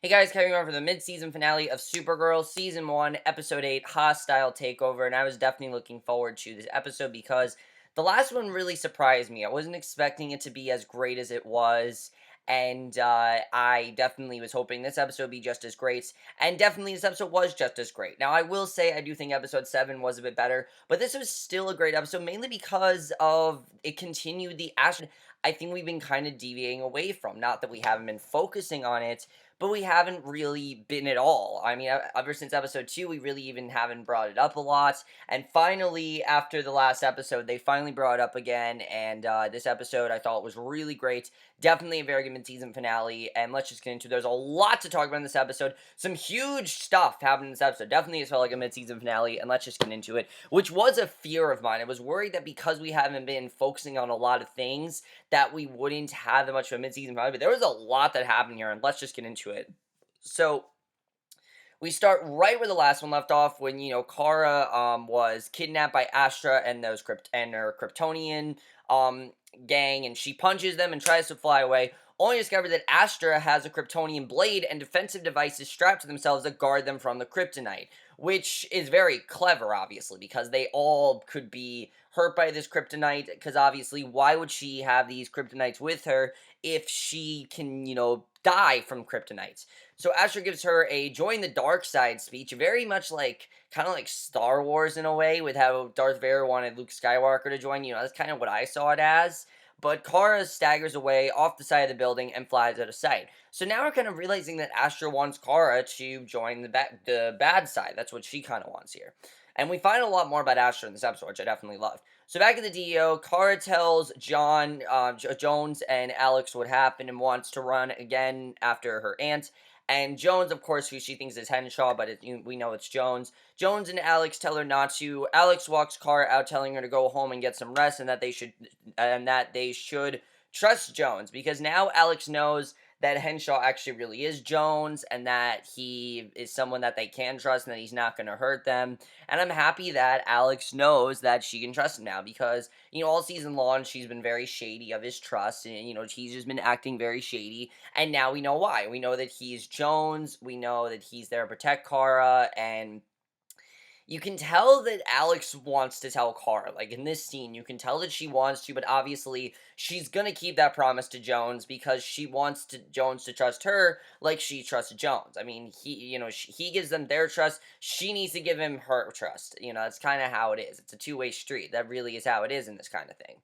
Hey guys, coming over for the mid-season finale of Supergirl Season 1, Episode 8, Hostile Takeover, and I was definitely looking forward to this episode because the last one really surprised me. I wasn't expecting it to be as great as it was, and I definitely was hoping this episode would be just as great, and definitely this episode was just as great. Now, I will say I do think Episode 7 was a bit better, but this was still a great episode, mainly because of it continued the action I think we've been kind of deviating away from. Not that we haven't been focusing on it, but we haven't really been at all. I mean, ever since episode 2, we really even haven't brought it up a lot. And finally, after the last episode, they finally brought it up again. And this episode I thought was really great. Definitely a very good mid-season finale. And let's just get into it. There's a lot to talk about in this episode. Some huge stuff happened in this episode. Definitely it felt like a mid-season finale. And let's just get into it, which was a fear of mine. I was worried that because we haven't been focusing on a lot of things, that we wouldn't have that much of a mid-season finale. But there was a lot that happened here. And let's just get into it. So we start right where the last one left off when Kara was kidnapped by Astra and those her Kryptonian um gang, and she punches them and tries to fly away. Only to discover that Astra has a Kryptonian blade and defensive devices strapped to themselves that guard them from the kryptonite, which is very clever, obviously, because they all could be hurt by this kryptonite. Because obviously, why would she have these kryptonites with her if she can, die from kryptonite? So Astra gives her a join the dark side speech, very much like kind of like Star Wars in a way, with how Darth Vader wanted Luke Skywalker to join. That's kind of what I saw it as. But Kara staggers away off the side of the building and flies out of sight. So now we're kind of realizing that Astra wants Kara to join the bad side. That's what she kind of wants here. And we find a lot more about Astra in this episode, which I definitely loved. So back at the DEO, Kara tells John, Jones, and Alex what happened and wants to run again after her aunt. And Jones, of course, who she thinks is Henshaw, but we know it's Jones. Jones and Alex tell her not to. Alex walks Kara out, telling her to go home and get some rest, and that they should trust Jones, because now Alex knows that Henshaw actually really is Jones, and that he is someone that they can trust, and that he's not going to hurt them. And I'm happy that Alex knows that she can trust him now, because all season long she's been very shady of his trust, and he's just been acting very shady. And now we know why. We know that he's Jones. We know that he's there to protect Kara, and you can tell that Alex wants to tell Kara. Like in this scene, you can tell that she wants to, but obviously she's gonna keep that promise to Jones because she wants Jones to trust her like she trusts Jones. I mean, he gives them their trust. She needs to give him her trust. That's kind of how it is. It's a two-way street. That really is how it is in this kind of thing.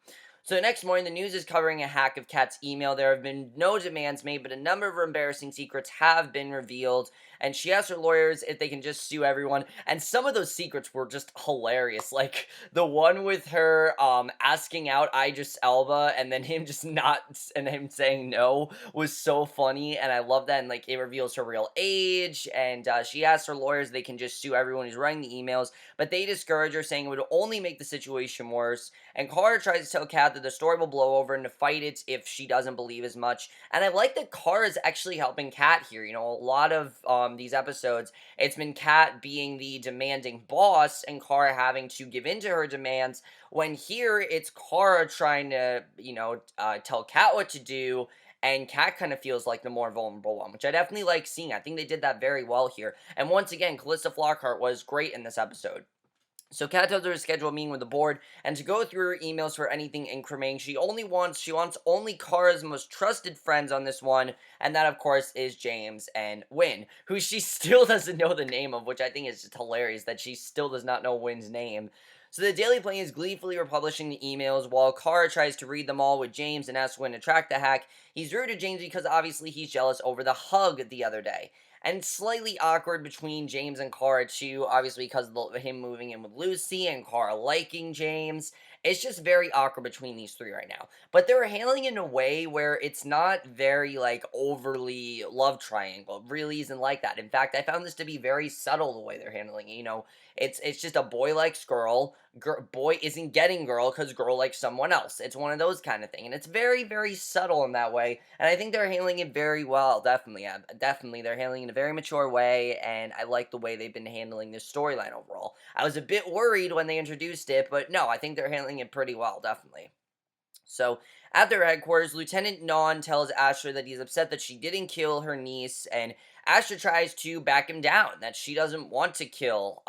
So the next morning, the news is covering a hack of Kat's email. There have been no demands made, but a number of her embarrassing secrets have been revealed. And she asks her lawyers if they can just sue everyone. And some of those secrets were just hilarious. Like the one with her asking out Idris Elba and then him just not, and him saying no, was so funny. And I love that. And like it reveals her real age. And she asks her lawyers they can just sue everyone who's writing the emails. But they discourage her, saying it would only make the situation worse. And Kara tries to tell Kat that the story will blow over and to fight it if she doesn't believe as much. And I like that Kara is actually helping Kat here. A lot of these episodes, it's been Kat being the demanding boss and Kara having to give in to her demands. When here, it's Kara trying to, tell Kat what to do. And Kat kind of feels like the more vulnerable one, which I definitely like seeing. I think they did that very well here. And once again, Calista Flockhart was great in this episode. So Kat tells her to schedule a meeting with the board and to go through her emails for anything incriminating. She wants only Kara's most trusted friends on this one, and that of course is James and Winn, who she still doesn't know the name of, which I think is just hilarious that she still does not know Winn's name. So the Daily Planet is gleefully republishing the emails while Kara tries to read them all with James and asks Winn to track the hack. He's rude to James because obviously he's jealous over the hug the other day. And slightly awkward between James and Kara too, obviously because of him moving in with Lucy and Kara liking James. It's just very awkward between these three right now. But they're handling it in a way where it's not very, like, overly love triangle. It really isn't like that. In fact, I found this to be very subtle the way they're handling it. It's just a boy likes girl, boy isn't getting girl because girl likes someone else. It's one of those kind of thing. And it's very, very subtle in that way. And I think they're handling it very well, definitely. Yeah, definitely. They're handling it in a very mature way, and I like the way they've been handling this storyline overall. I was a bit worried when they introduced it, but no, I think they're handling it pretty well, definitely. So, at their headquarters, Lieutenant Non tells Asher that he's upset that she didn't kill her niece, and Astra tries to back him down, that she doesn't want to kill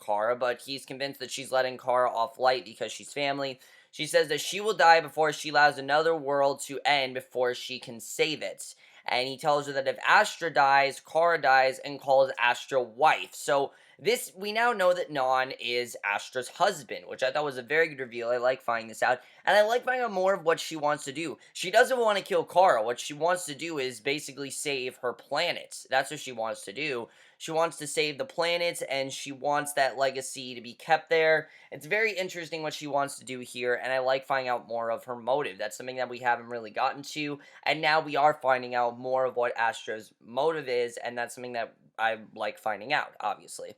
Kara, but he's convinced that she's letting Kara off light because she's family. She says that she will die before she allows another world to end before she can save it. And he tells her that if Astra dies, Kara dies, and calls Astra wife. So this, we now know that Non is Astra's husband, which I thought was a very good reveal. I like finding this out, and I like finding out more of what she wants to do. She doesn't want to kill Kara. What she wants to do is basically save her planet. That's what she wants to do. She wants to save the planet, and she wants that legacy to be kept there. It's very interesting what she wants to do here, and I like finding out more of her motive. That's something that we haven't really gotten to, and now we are finding out more of what Astra's motive is, and that's something that I like finding out, obviously.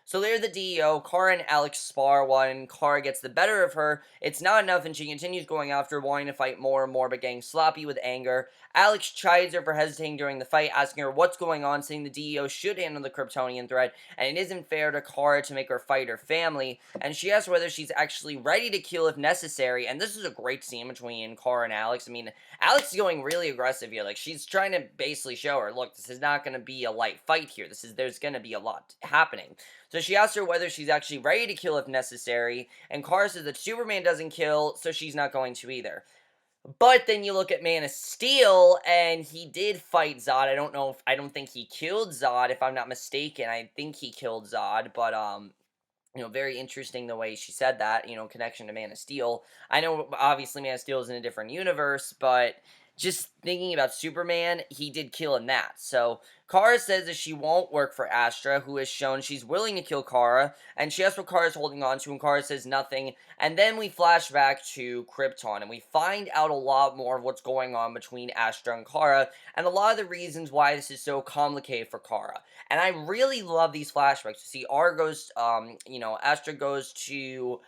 So they're the DEO. Kara and Alex spar one. Kara gets the better of her. It's not enough, and she continues going after, wanting to fight more and more, but getting sloppy with anger. Alex chides her for hesitating during the fight, asking her what's going on, saying the DEO should handle the Kryptonian threat, and it isn't fair to Kara to make her fight her family. And she asks whether she's actually ready to kill if necessary, and this is a great scene between Kara and Alex. I mean, Alex is going really aggressive here. Like, she's trying to basically show her, look, this is not going to be a light fight here. There's going to be a lot happening. So she asks her whether she's actually ready to kill if necessary, and Kara says that Superman doesn't kill, so she's not going to either. But then you look at Man of Steel, and he did fight Zod. I don't think he killed Zod, if I'm not mistaken. I think he killed Zod, but, very interesting the way she said that, connection to Man of Steel. I know, obviously, Man of Steel is in a different universe, but just thinking about Superman, he did kill in that. So, Kara says that she won't work for Astra, who has shown she's willing to kill Kara, and she asks what Kara's holding on to, and Kara says nothing. And then we flash back to Krypton, and we find out a lot more of what's going on between Astra and Kara, and a lot of the reasons why this is so complicated for Kara. And I really love these flashbacks. You see, Astra goes to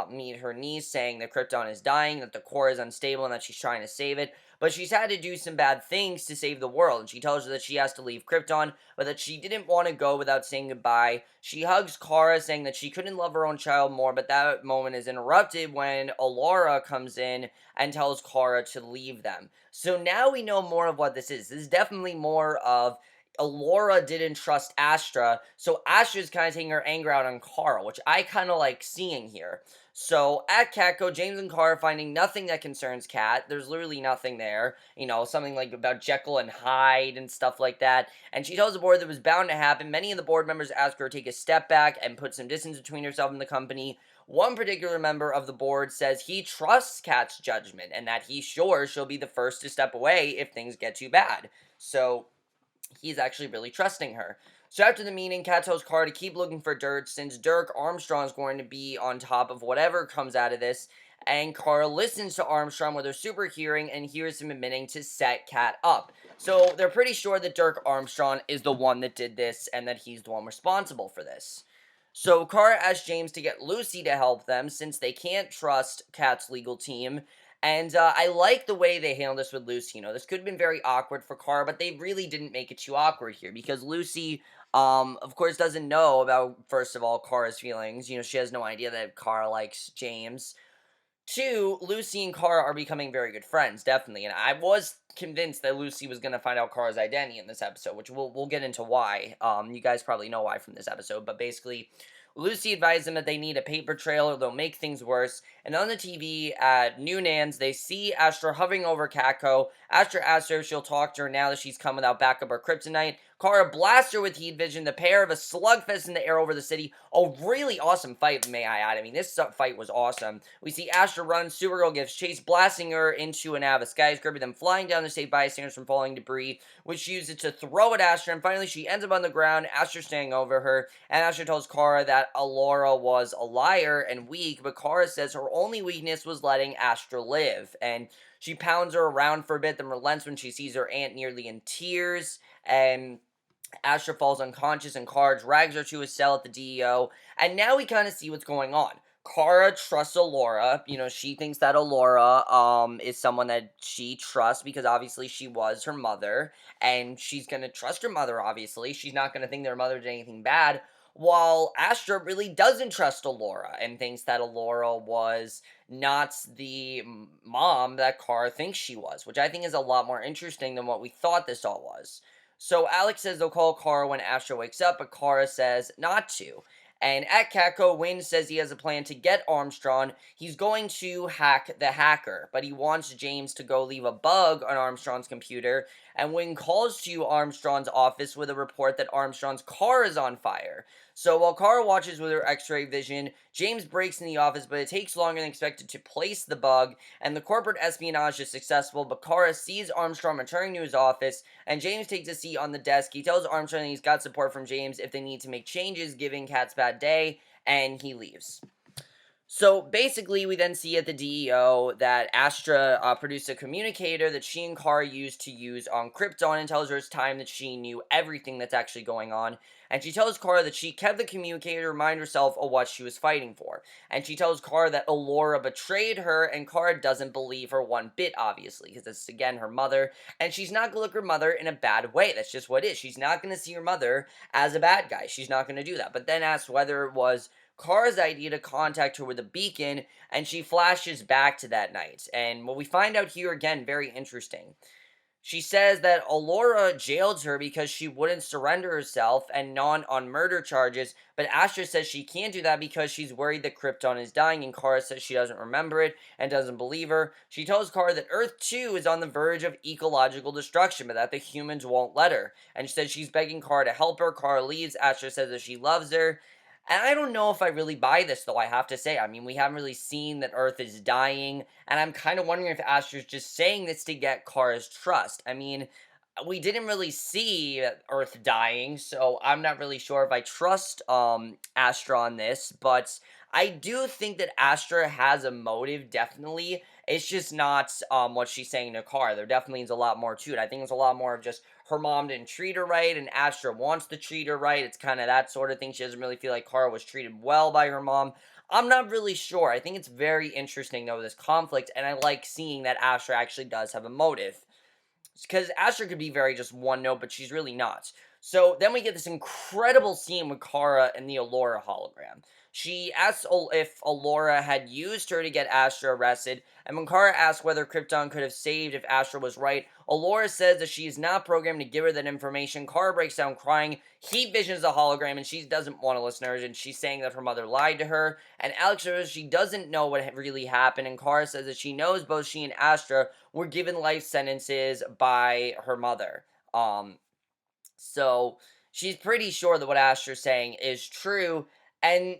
meet her niece, saying that Krypton is dying, that the core is unstable, and that she's trying to save it. But she's had to do some bad things to save the world, and she tells her that she has to leave Krypton, but that she didn't want to go without saying goodbye. She hugs Kara, saying that she couldn't love her own child more, but that moment is interrupted when Alora comes in and tells Kara to leave them. So now we know more of what this is. This is definitely more of Alora didn't trust Astra, so Astra's kind of taking her anger out on Kara, which I kind of like seeing here. So, at Catco, James and Kara finding nothing that concerns Cat. There's literally nothing there. Something like about Jekyll and Hyde and stuff like that. And she tells the board that it was bound to happen. Many of the board members ask her to take a step back and put some distance between herself and the company. One particular member of the board says he trusts Cat's judgment and that he's sure she'll be the first to step away if things get too bad. So, he's actually really trusting her. So after the meeting, Kat tells Kara to keep looking for Dirk, since Dirk Armstrong is going to be on top of whatever comes out of this. And Kara listens to Armstrong with her super hearing and hears him admitting to set Kat up. So they're pretty sure that Dirk Armstrong is the one that did this and that he's the one responsible for this. So Kara asks James to get Lucy to help them since they can't trust Kat's legal team. And I like the way they handled this with Lucy. This could have been very awkward for Kara, but they really didn't make it too awkward here because Lucy, of course, doesn't know about, first of all, Kara's feelings. She has no idea that Kara likes James. Two, Lucy and Kara are becoming very good friends, definitely. And I was convinced that Lucy was going to find out Kara's identity in this episode, which we'll get into why. You guys probably know why from this episode, but basically, Lucy advised them that they need a paper trail or they'll make things worse. And on the TV at Noonans, they see Astra hovering over Catco. Astra asks her if she'll talk to her now that she's come without backup or kryptonite. Kara blasts her with heat vision. The pair of a slugfest in the air over the city. A really awesome fight, may I add. I mean, this fight was awesome. We see Astra run. Supergirl gives chase, blasting her into an a skyscraper, then flying down to save bystanders from falling debris, which she uses to throw at Astra. And finally, she ends up on the ground. Astra standing over her. And Astra tells Kara that Alora was a liar and weak, but Kara says her only weakness was letting Astra live. And she pounds her around for a bit, then relents when she sees her aunt nearly in tears. And Astra falls unconscious and Kara drags her to a cell at the DEO. And now we kind of see what's going on. Kara trusts Alora. She thinks that Alora is someone that she trusts because obviously she was her mother. And she's going to trust her mother, obviously. She's not going to think that her mother did anything bad. While Astra really doesn't trust Alora and thinks that Alora was not the mom that Kara thinks she was. Which I think is a lot more interesting than what we thought this all was. So Alex says they'll call Kara when Astra wakes up, but Kara says not to. And at Catco, Winn says he has a plan to get Armstrong. He's going to hack the hacker, but he wants James to go leave a bug on Armstrong's computer. And Winn calls to Armstrong's office with a report that Armstrong's car is on fire. So while Kara watches with her x-ray vision, James breaks in the office, but it takes longer than expected to place the bug, and the corporate espionage is successful, but Kara sees Armstrong returning to his office, and James takes a seat on the desk. He tells Armstrong he's got support from James if they need to make changes given Kat's bad day, and he leaves. So basically, we then see at the DEO that Astra produced a communicator that she and Kara used to use on Krypton and tells her it's time that she knew everything that's actually going on. And she tells Kara that she kept the communicator to remind herself of what she was fighting for. And she tells Kara that Alora betrayed her, and Kara doesn't believe her one bit, obviously, because this is, again, her mother. And she's not going to look at her mother in a bad way. That's just what it is. She's not going to see her mother as a bad guy. She's not going to do that. But then asks whether it was Kara's idea to contact her with a beacon, and she flashes back to that night. And what we find out here, again, very interesting. She says that Alora jailed her because she wouldn't surrender herself and not on murder charges, but Astra says she can't do that because she's worried that Krypton is dying, and Kara says she doesn't remember it and doesn't believe her. She tells Kara that Earth 2 is on the verge of ecological destruction, but that the humans won't let her. And she says she's begging Kara to help her. Kara leaves. Astra says that she loves her. And I don't know if I really buy this, though, I have to say. I mean, we haven't really seen that Earth is dying, and I'm kind of wondering if Astra's just saying this to get Kara's trust. I mean, we didn't really see Earth dying, so I'm not really sure if I trust Astra on this, but I do think that Astra has a motive, definitely. It's just not what she's saying to Kara. There definitely is a lot more to it. I think it's a lot more of just her mom didn't treat her right, and Astra wants to treat her right. It's kind of that sort of thing. She doesn't really feel like Kara was treated well by her mom. I'm not really sure. I think it's very interesting, though, this conflict, and I like seeing that Astra actually does have a motive. Because Astra could be very just one note, but she's really not. So then we get this incredible scene with Kara and the Alora hologram. She asks if Alora had used her to get Astra arrested, and when Kara asks whether Krypton could have saved if Astra was right, Alora says that she is not programmed to give her that information. Kara breaks down crying. He visions the hologram, and she doesn't want to listen to her, and she's saying that her mother lied to her. And Alex says she doesn't know what really happened, and Kara says that she knows both she and Astra were given life sentences by her mother. So she's pretty sure that what Astra's saying is true. And,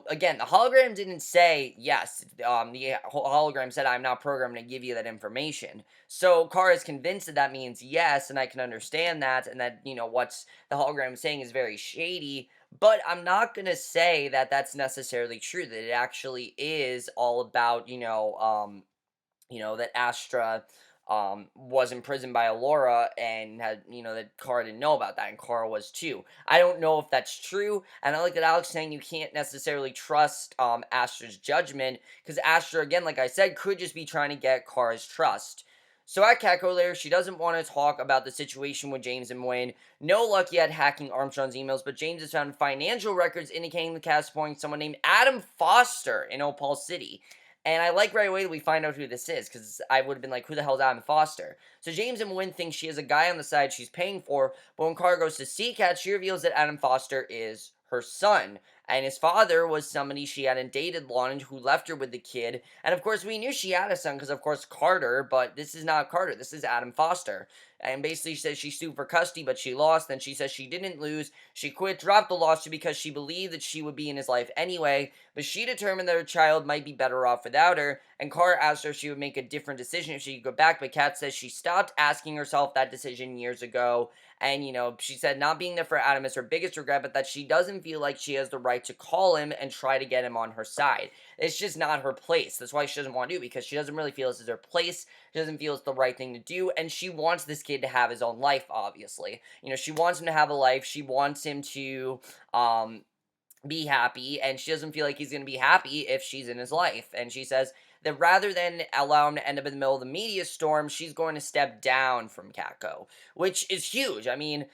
again, the hologram didn't say yes. The hologram said, I'm not programmed to give you that information. So Kara is convinced that that means yes, and I can understand that, and that, what's the hologram saying is very shady. But I'm not going to say that that's necessarily true, that it actually is all about, that Astra was imprisoned by Alora and had, that Kara didn't know about that, and Kara was too. I don't know if that's true, and I like that Alex saying you can't necessarily trust Astra's judgment, because Astra, again, like I said, could just be trying to get Kara's trust. So at Catco later, she doesn't want to talk about the situation with James and Winn. No luck yet hacking Armstrong's emails, but James has found financial records indicating the cat supporting someone named Adam Foster in Opal City. And I like right away that we find out who this is, because I would have been like, who the hell is Adam Foster? So James and Winn think she has a guy on the side she's paying for, but when Kara goes to see Cat, she reveals that Adam Foster is her son. And his father was somebody she hadn't dated long who left her with the kid. And of course, we knew she had a son because, of course, Carter, but this is not Carter. This is Adam Foster. And basically, she says she sued for custody, but she lost. Then she says she didn't lose. She quit, dropped the lawsuit because she believed that she would be in his life anyway. But she determined that her child might be better off without her. And Kara asked her if she would make a different decision if she could go back. But Kat says she stopped asking herself that decision years ago. And, she said not being there for Adam is her biggest regret, but that she doesn't feel like she has the right to call him and try to get him on her side. It's just not her place. That's why she doesn't want to do it, because she doesn't really feel this is her place. She doesn't feel it's the right thing to do, and she wants this kid to have his own life, obviously. She wants him to have a life. She wants him to, be happy, and she doesn't feel like he's going to be happy if she's in his life. And she says that rather than allow him to end up in the middle of the media storm, she's going to step down from Catco, which is huge. I mean,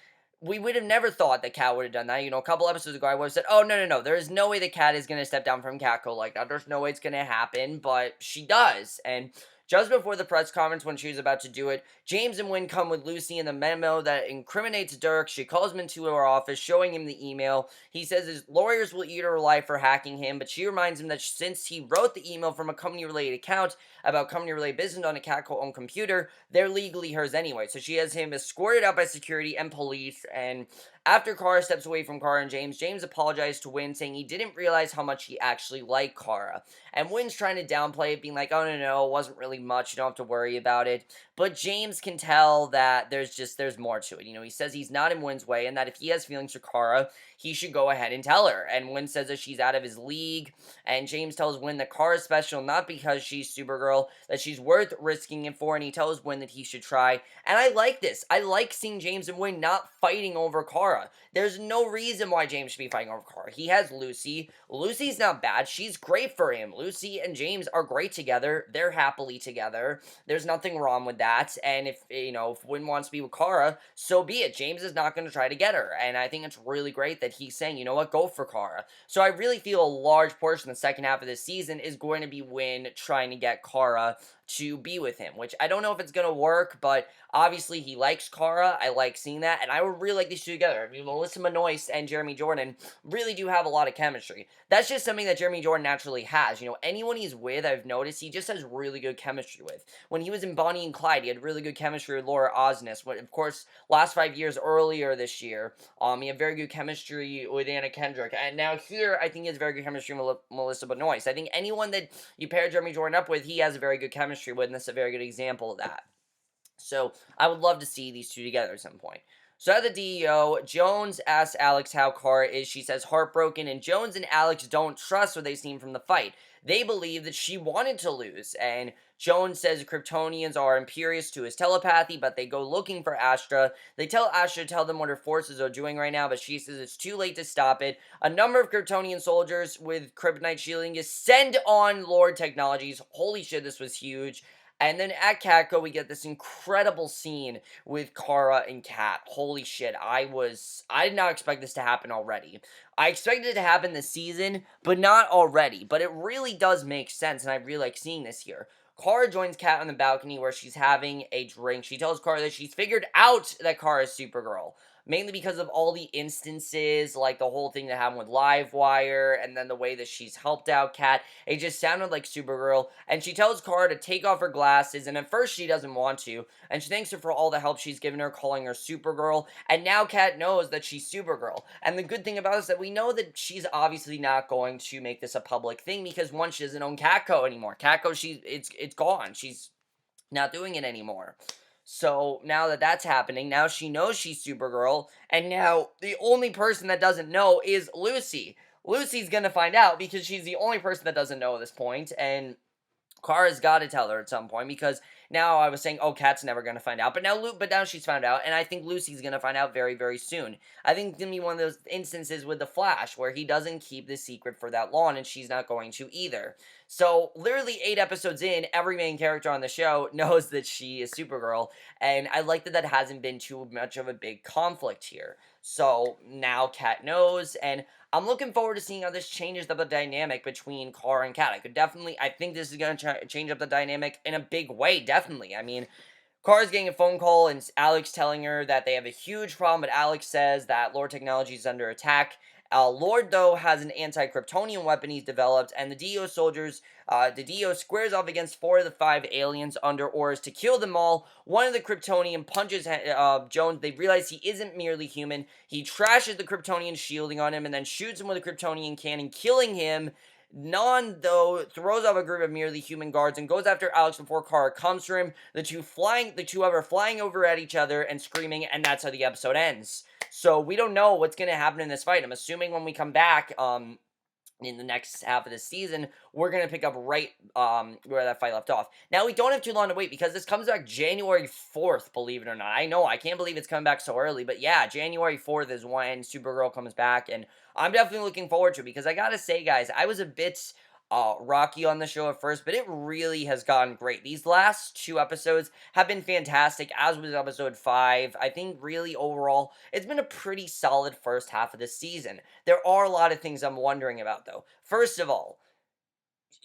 we would have never thought that Cat would have done that. A couple episodes ago, I would have said, oh, no, there is no way that Cat is going to step down from Catco like that. There's no way it's going to happen, but she does. And Just before the press conference, when she was about to do it, James and Winn come with Lucy in the memo that incriminates Dirk. She calls him into her office, showing him the email. He says his lawyers will eat her alive for hacking him, but she reminds him that since he wrote the email from a company-related account about company-related business on a Catco-owned computer, they're legally hers anyway. So she has him escorted out by security and police, and after Kara steps away from Kara and James, James apologized to Winn, saying he didn't realize how much he actually liked Kara. And Winn's trying to downplay it, being like, oh, no, it wasn't really much, you don't have to worry about it. But James can tell that there's more to it. He says he's not in Winn's way, and that if he has feelings for Kara, he should go ahead and tell her. And Winn says that she's out of his league, and James tells Winn that Kara's special, not because she's Supergirl, that she's worth risking it for, and he tells Winn that he should try. And I like this. I like seeing James and Winn not fighting over Kara. There's no reason why James should be fighting over Kara. He has Lucy. Lucy's not bad. She's great for him. Lucy and James are great together. They're happily together. There's nothing wrong with that. And if Winn wants to be with Kara, so be it. James is not going to try to get her. And I think it's really great that he's saying, you know what, go for Kara. So I really feel a large portion of the second half of this season is going to be Winn trying to get Kara to be with him, which I don't know if it's going to work, but obviously he likes Kara. I like seeing that, and I would really like these two together. I mean, Melissa Benoist and Jeremy Jordan really do have a lot of chemistry. That's just something that Jeremy Jordan naturally has. Anyone he's with, I've noticed, he just has really good chemistry with. When he was in Bonnie and Clyde, he had really good chemistry with Laura Osnes. But of course, last 5 years earlier this year, he had very good chemistry with Anna Kendrick, and now here, I think he has very good chemistry with Melissa Benoist. I think anyone that you pair Jeremy Jordan up with, he has a very good chemistry with, and that's a very good example of that. So I would love to see these two together at some point. So at the DEO, Jones asks Alex how Kara is. She says heartbroken, and Jones and Alex don't trust what they've seen from the fight. They believe that she wanted to lose, and Jones says Kryptonians are imperious to his telepathy, but they go looking for Astra. They tell Astra to tell them what her forces are doing right now, but she says it's too late to stop it. A number of Kryptonian soldiers with kryptonite shielding is sent on Lord Technologies. Holy shit, this was huge. And then at Catco, we get this incredible scene with Kara and Kat. Holy shit, I did not expect this to happen already. I expected it to happen this season, but not already. But it really does make sense, and I really like seeing this here. Kara joins Kat on the balcony where she's having a drink. She tells Kara that she's figured out that Kara is Supergirl. Mainly because of all the instances, like the whole thing that happened with Livewire, and then the way that she's helped out Kat. It just sounded like Supergirl, and she tells Kara to take off her glasses, and at first she doesn't want to, and she thanks her for all the help she's given her, calling her Supergirl, and now Kat knows that she's Supergirl. And the good thing about it is that we know that she's obviously not going to make this a public thing, because once she doesn't own Catco anymore. Catco, it's gone. She's not doing it anymore. So now that that's happening, now she knows she's Supergirl, and now the only person that doesn't know is Lucy. Lucy's gonna find out because she's the only person that doesn't know at this point, and Kara's got to tell her at some point, because now I was saying, oh, Kat's never going to find out, but now she's found out, and I think Lucy's going to find out very, very soon. I think it's going to be one of those instances with the Flash where he doesn't keep the secret for that long, and she's not going to either. So, literally 8 episodes in, every main character on the show knows that she is Supergirl, and I like that hasn't been too much of a big conflict here. So, now Kat knows, and I'm looking forward to seeing how this changes up the dynamic between Kara and Kat. I think this is going to change up the dynamic in a big way, definitely. I mean, Kara's getting a phone call, and Alex telling her that they have a huge problem, but Alex says that Lord Technology is under attack. Lord, though, has an anti-Kryptonian weapon he's developed, and the DEO soldiers, the DEO squares off against 4 of the 5 aliens under orders to kill them all. One of the Kryptonian punches Jones. They realize he isn't merely human. He trashes the Kryptonian shielding on him and then shoots him with a Kryptonian cannon, killing him. Non, though, throws off a group of merely human guards and goes after Alex before Kara comes for him. The two of her flying over at each other and screaming, and that's how the episode ends. So we don't know what's going to happen in this fight. I'm assuming when we come back, in the next half of the season, we're going to pick up right where that fight left off. Now, we don't have too long to wait because this comes back January 4th, believe it or not. I know, I can't believe it's coming back so early, but yeah, January 4th is when Supergirl comes back, and I'm definitely looking forward to it because I gotta say, guys, I was a bit rocky on the show at first, but it really has gotten great. These last 2 episodes have been fantastic, as was episode 5. I think really overall, it's been a pretty solid first half of the season. There are a lot of things I'm wondering about, though. First of all,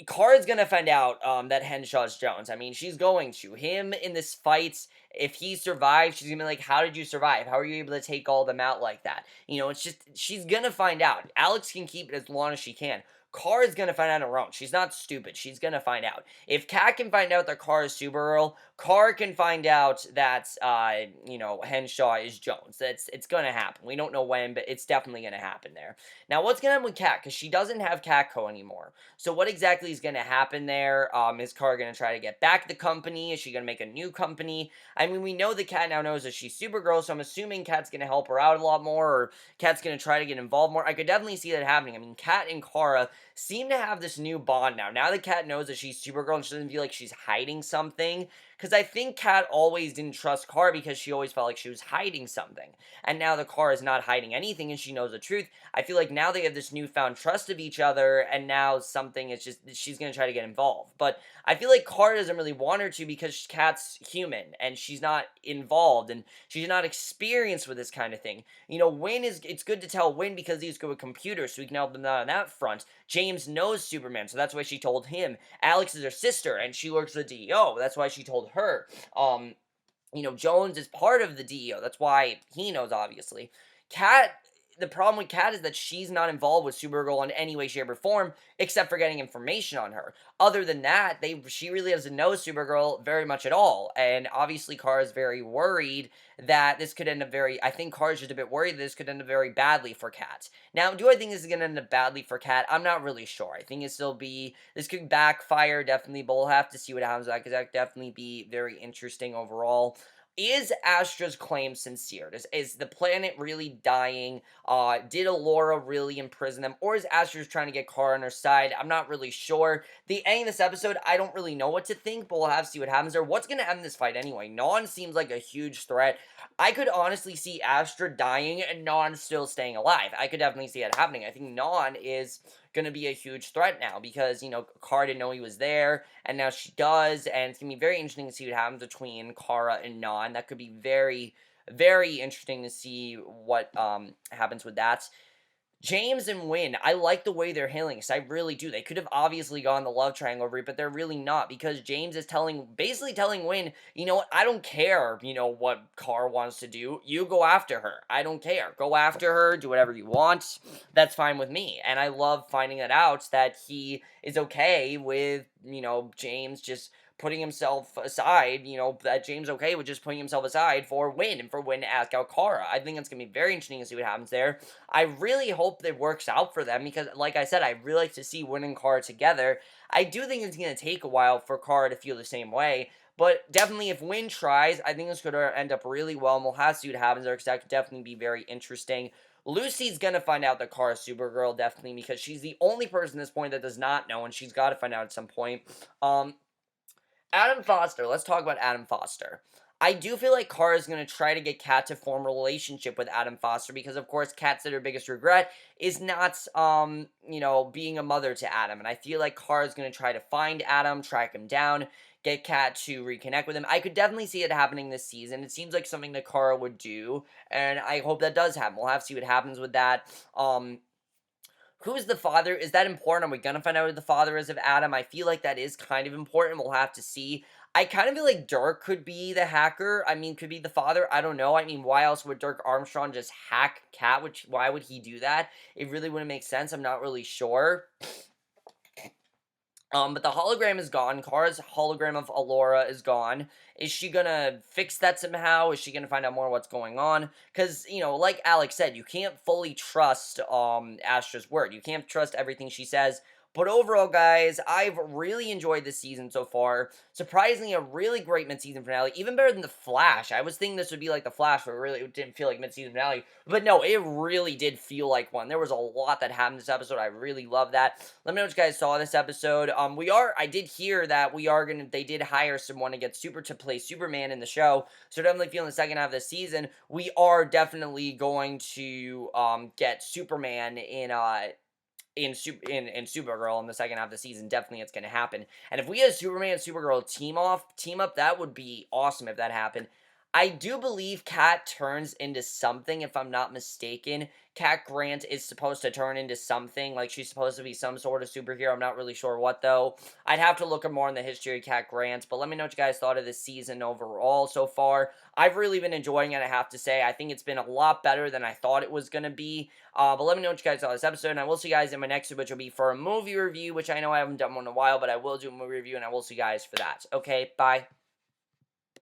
Kara's gonna find out that Henshaw's Jones. I mean, she's going to. Him in this fight, if he survives, she's gonna be like, how did you survive? How are you able to take all of them out like that? You know, it's just, she's gonna find out. Alex can keep it as long as she can. Kara's gonna find out on her own. She's not stupid. She's gonna find out. If Kat can find out that Kara is Supergirl, Kara can find out that, Henshaw is Jones. It's gonna happen. We don't know when, but it's definitely gonna happen there. Now, what's gonna happen with Kat? Because she doesn't have Catco anymore. So what exactly is going to happen there? Is Kara going to try to get back the company? Is she going to make a new company? I mean, we know that Kat now knows that she's Supergirl, so I'm assuming Kat's going to help her out a lot more, or Kat's going to try to get involved more. I could definitely see that happening. I mean, Kat and Kara seem to have this new bond now. Now that Kat knows that she's Supergirl and she doesn't feel like she's hiding something, because I think Kat always didn't trust Kara because she always felt like she was hiding something. And now that Kara is not hiding anything and she knows the truth, I feel like now they have this newfound trust of each other, and now something is just, she's going to try to get involved. But I feel like Kara doesn't really want her to because Kat's human, and she's not involved, and she's not experienced with this kind of thing. You know, Winn is, it's good to tell Winn because he's good with computers, so we can help them out on that front. James knows Superman, so that's why she told him. Alex is her sister, and she works with DEO, that's why she told her. Jones is part of the DEO. That's why he knows, obviously. Kat, the problem with Kat is that she's not involved with Supergirl in any way, shape, or form, except for getting information on her. Other than that, she really doesn't know Supergirl very much at all. And obviously, Kara's very worried that this could end up I think Kara's just a bit worried that this could end up very badly for Kat. Now, do I think this is going to end up badly for Kat? I'm not really sure. I think this could backfire, definitely, but we'll have to see what happens with that, because that could definitely be very interesting overall. Is Astra's claim sincere? Is the planet really dying? Did Alora really imprison them? Or is Astra trying to get Kara on her side? I'm not really sure. The ending of this episode, I don't really know what to think, but we'll have to see what happens there. What's going to end this fight anyway? Non seems like a huge threat. I could honestly see Astra dying and Non still staying alive. I could definitely see it happening. I think Non is going to be a huge threat now because, Kara didn't know he was there, and now she does, and it's going to be very interesting to see what happens between Kara and Non. That could be very, very interesting to see what happens with that. James and Winn, I like the way they're handling this. I really do. They could have obviously gone the love triangle route, but they're really not, because James is basically telling Winn, you know what, I don't care, what Kara wants to do. You go after her. I don't care. Go after her. Do whatever you want. That's fine with me. And I love finding that out, that he is okay with, James just putting himself aside, that James okay with just putting himself aside for Winn, and for Winn to ask out Kara. I think it's going to be very interesting to see what happens there. I really hope it works out for them, because, like I said, I really like to see Winn and Kara together. I do think it's going to take a while for Kara to feel the same way, but definitely if Winn tries, I think it's going to end up really well, and we'll have to see what happens there, because that could definitely be very interesting. Lucy's gonna find out that Kara's Supergirl, definitely, because she's the only person at this point that does not know, and she's got to find out at some point. Adam Foster, let's talk about Adam Foster. I do feel like Kara is going to try to get Kat to form a relationship with Adam Foster, because, of course, Kat said her biggest regret is not, being a mother to Adam. And I feel like Kara is going to try to find Adam, track him down, get Kat to reconnect with him. I could definitely see it happening this season. It seems like something that Kara would do, and I hope that does happen. We'll have to see what happens with that. Who's the father? Is that important? Are we going to find out who the father is of Adam? I feel like that is kind of important. We'll have to see. I kind of feel like Dirk could be the hacker. I mean, could be the father. I don't know. I mean, why else would Dirk Armstrong just hack Kat? Why would he do that? It really wouldn't make sense. I'm not really sure. But the hologram is gone. Kara's hologram of Alora is gone. Is she gonna fix that somehow? Is she gonna find out more what's going on? Because, like Alex said, you can't fully trust, Astra's word. You can't trust everything she says. But overall, guys, I've really enjoyed this season so far. Surprisingly, a really great mid-season finale. Even better than The Flash. I was thinking this would be like The Flash, but it didn't feel like mid-season finale. But no, it really did feel like one. There was a lot that happened this episode. I really love that. Let me know what you guys saw this episode. I did hear that they did hire someone to play Superman in the show. So definitely feeling the second half of the season, we are definitely going to, get Superman in Supergirl in the second half of the season. Definitely it's going to happen. And if we had Superman and Supergirl team up, that would be awesome if that happened. I do believe Cat turns into something, if I'm not mistaken. Cat Grant is supposed to turn into something, like she's supposed to be some sort of superhero. I'm not really sure what though. I'd have to look at more in the history of Cat Grant, but let me know what you guys thought of this season overall so far. I've really been enjoying it, I have to say. I think it's been a lot better than I thought it was going to be. But let me know what you guys thought of this episode, and I will see you guys in my next one, which will be for a movie review, which I know I haven't done one in a while, but I will do a movie review, and I will see you guys for that. Okay, bye.